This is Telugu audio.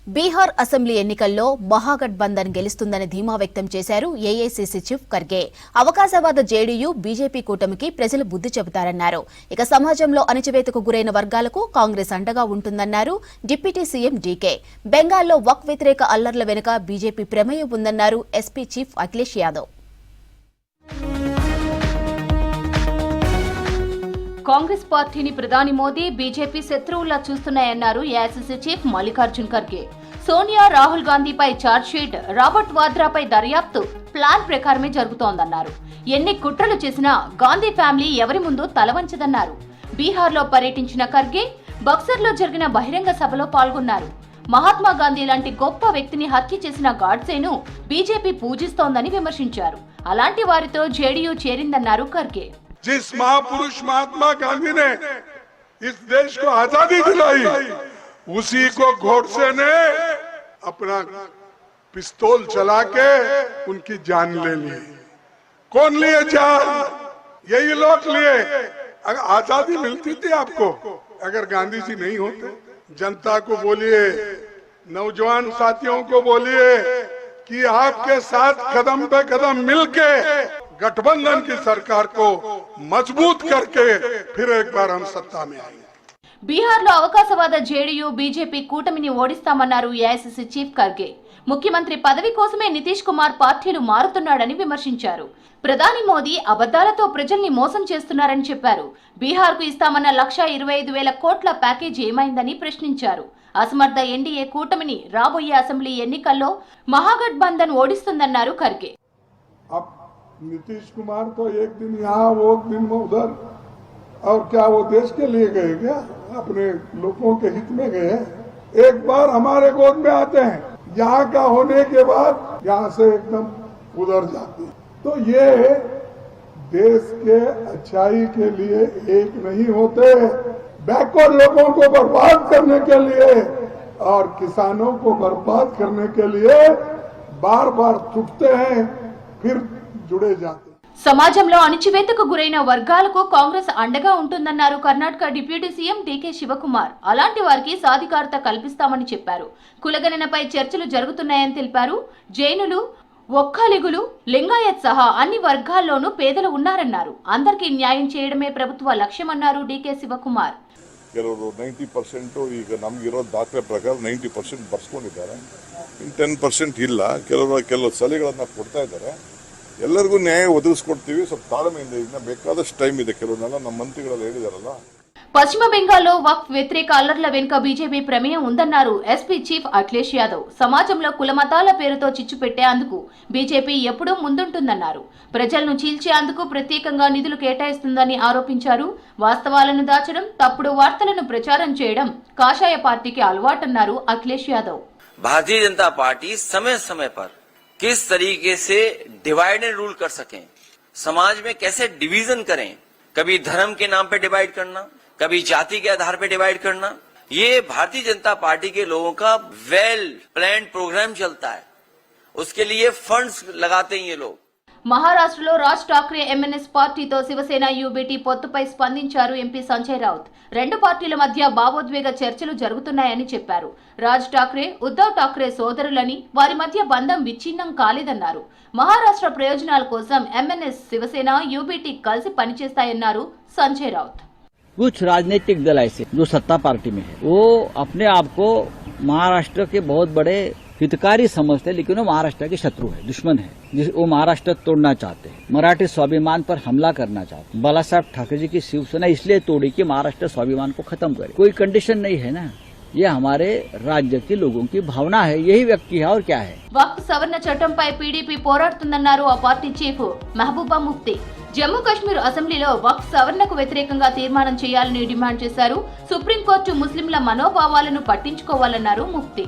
బీహార్ అసెంబ్లీ ఎన్నికల్లో మహాగఠబంధన్ గెలుస్తుందని ధీమా వ్యక్తం చేశారు ఏఐసీసీ చీఫ్ ఖర్గే. అవకాశవాద జేడీయూ బీజేపీ కూటమికి ప్రజలు బుద్ధి చెబుతారన్నారు. ఇక సమాజంలో అణచివేతకు గురైన వర్గాలకు కాంగ్రెస్ అండగా ఉంటుందన్నారు డిప్యూటీ సీఎం డీకే. బెంగాల్లో వక్ఫ్ వ్యతిరేక అల్లర్ల వెనుక బీజేపీ ప్రమేయం ఉందన్నారు ఎస్పీ చీఫ్ అఖిలేష్ యాదవ్. కాంగ్రెస్ పార్టీని ప్రధాని మోదీ బీజేపీ శత్రువుల్లా చూస్తున్నాయన్నారు ఏఐసీసీ చీఫ్ మల్లికార్జున్ ఖర్గే. సోనియా, రాహుల్ గాంధీపై ఛార్జ్షీట్, రాబర్ట్ వాద్రాపై దర్యాప్తు ప్లాన్ ప్రకారమే జరుగుతోందన్నారు. ఎన్ని కుట్రలు చేసినా గాంధీ ఫ్యామిలీ ఎవరి ముందు తలవంచదన్నారు. బీహార్లో పర్యటించిన ఖర్గే బక్సర్లో జరిగిన బహిరంగ సభలో పాల్గొన్నారు. మహాత్మా గాంధీ లాంటి గొప్ప వ్యక్తిని హత్య చేసిన గాడ్సేను బీజేపీ పూజిస్తోందని విమర్శించారు. అలాంటి వారితో జేడీయూ చేరిందన్నారు ఖర్గే. जिस महापुरुष महात्मा गांधी ने इस देश को आजादी दिलाई, उसी को गोडसे ने अपना पिस्तौल चला के उनकी जान ले ली. कौन लिए जान? यही लोग लिए. अगर आजादी मिलती थी आपको अगर गांधी जी नहीं होते? जनता को बोलिए, नौजवान साथियों को बोलिए कि आपके साथ कदम पे कदम मिलके गठबंधन की सरकार को मजबूत करके फिर एक बार हम सत्ता में आएंगे. బీహార్లో అవకాశవాద జేడీయూ బీజేపీ కూటమిని ఓడిస్తామన్నారు ఏఐసీసీ చీఫ్ ఖర్గే. ముఖ్యమంత్రి పదవి కోసమే నితీష్ కుమార్ పార్టీలు మారుతున్నాడని విమర్శించారు. ప్రధాని మోదీ అబద్దాలతో ప్రజల్ని మోసం చేస్తున్నారని చెప్పారు. బీహార్కు ఇస్తామన్న 1,25,000 కోట్ల ప్యాకేజీ ఏమైందని ప్రశ్నించారు. అసమర్థ ఎన్డీఏ కూటమిని రాబోయే అసెంబ్లీ ఎన్నికల్లో మహాగఠబంధన్ ఓడిస్తుందన్నారు ఖర్గే. नीतीश कुमार तो एक दिन यहाँ वो एक दिन उधर, और क्या वो देश के लिए गए क्या? अपने लोगों के हित में गए? एक बार हमारे गोद में आते हैं, यहाँ का होने के बाद यहाँ से एकदम उधर जाते हैं. तो ये देश के अच्छाई के लिए एक नहीं होते, बैकवर्ड लोगों को बर्बाद करने के लिए और किसानों को बर्बाद करने के लिए बार बार टूटते हैं, फिर जुड़े जाते. సమాజంలో అణచివేతకు గురైన వర్గాలకు కాంగ్రెస్ అండగా ఉంటుందన్నారు కర్ణాటక డిప్యూటీ సీఎం డీకే శివకుమార్. అలాంటి వారికి సాధికారత కల్పిస్తామని చెప్పారు. కులగణనపై చర్చలు జరుగుతున్నాయని తెలిపారు. జైనులు, ఒక్కలిగులు, లింగాయత్ సహా అన్ని వర్గాల్లోనూ పేదలు ఉన్నారన్నారు. అందరికీ న్యాయం చేయడమే ప్రభుత్వ లక్ష్యమన్నారు డీకే శివకుమార్. ಕೆಲವರು 90% ಈಗ ನಮಗಿರೋ ದಾಖಲೆ ಪ್ರಕಾರ 90% ಬರ್ಸ್ಕೊಂಡಿದ್ದಾರೆ. 10% ಇಲ್ಲ. ಕೆಲವು ಸಲಹೆಗಳನ್ನ ಕೊಡ್ತಾ ಇದ್ದಾರೆ. ಎಲ್ಲರಿಗೂ ನ್ಯಾಯ ಒದಗಿಸ್ಕೊಡ್ತೀವಿ. ಸ್ವಲ್ಪ ತಾಳ್ಮೆಯಿಂದ ಈಗ ಬೇಕಾದಷ್ಟು ಟೈಮ್ ಇದೆ. ಕೆಲವನ್ನೆಲ್ಲ ನಮ್ಮ ಮಂತ್ರಿಗಳೆಲ್ಲ ಹೇಳಿದಾರಲ್ಲ. పశ్చిమ బెంగాల్లో వక్ఫ్ వ్యతిరేక అల్లర్ల వెనుక బీజేపీ ప్రమేయం ఉందన్నారు ఎస్పీ చీఫ్ అఖిలేష్ యాదవ్. సమాజంలో కులమతాల పేరుతో చిచ్చు పెట్టేందుకు బీజేపీ ఎప్పుడూ ముందుంటుందన్నారు. ప్రజలను చీల్చేందుకు ప్రత్యేకంగా నిధులు కేటాయిస్తుందని ఆరోపించారు. వాస్తవాలను దాచడం, తప్పుడు వార్తలను ప్రచారం చేయడం కాషాయ పార్టీకి అలవాటన్నారు అఖిలేష్ యాదవ్. भारतीय जनता पार्टी समय समय पर किस तरीके से डिवाइड एंड रूल कर सकें, समाज में कैसे डिवीजन करें, कभी धर्म के नाम पे डिवाइड करना, कभी जाति के आधार पे डिवाइड करना, ये भारतीय जनता पार्टी के लोगों का वेल प्लान्ड प्रोग्राम चलता है. उसके लिए फंड्स लगाते हैं ये लोग. మహారాష్ట్రలో రాజ్ ఠాక్రే ఎంఎన్ఎస్ పార్టీతో శివసేన యూబీటీ పొత్తుపై స్పందించారు ఎంపీ సంజయ్ రౌత్. రెండు పార్టీల మధ్య భావోద్వేగ చర్చలు జరుగుతున్నాయని చెప్పారు. రాజ్ ఠాక్రే, ఉద్ధవ్ ఠాక్రే సోదరులని, వారి మధ్య బంధం విచ్ఛిన్నం కాలేదన్నారు. మహారాష్ట్ర ప్రయోజనాల కోసం ఎంఎన్ఎస్, శివసేన, యూబీటీ కలిసి పనిచేస్తాయన్నారు సంజయ్ రౌత్. कुछ राजनीतिक दल ऐसे जो सत्ता पार्टी में है, वो अपने आप को महाराष्ट्र के बहुत बड़े हितकारी समझते हैं, लेकिन वो महाराष्ट्र के शत्रु है, दुश्मन है. वो महाराष्ट्र तोड़ना चाहते हैं, मराठी स्वाभिमान पर हमला करना चाहते हैं. बाला साहब ठाकरे जी की शिवसेना इसलिए तोड़ी कि महाराष्ट्र स्वाभिमान को खत्म करे. कोई कंडीशन नहीं है ना, ये हमारे राज्य के लोगों की भावना है, यही व्यक्ति है और क्या है. వక్ఫ్ సవరణ చట్టంపై పీడీపీ పోరాడుతుందన్నారు ఆ పార్టీ చీఫ్ మెహబూబా ముఫ్తీ. జమ్మూ కాశ్మీర్ అసెంబ్లీలో వక్ఫ్ సవరణకు వ్యతిరేకంగా తీర్మానం చేయాలని డిమాండ్ చేశారు. సుప్రీంకోర్టు ముస్లింల మనోభావాలను పట్టించుకోవాలన్నారు ముఫ్తీ.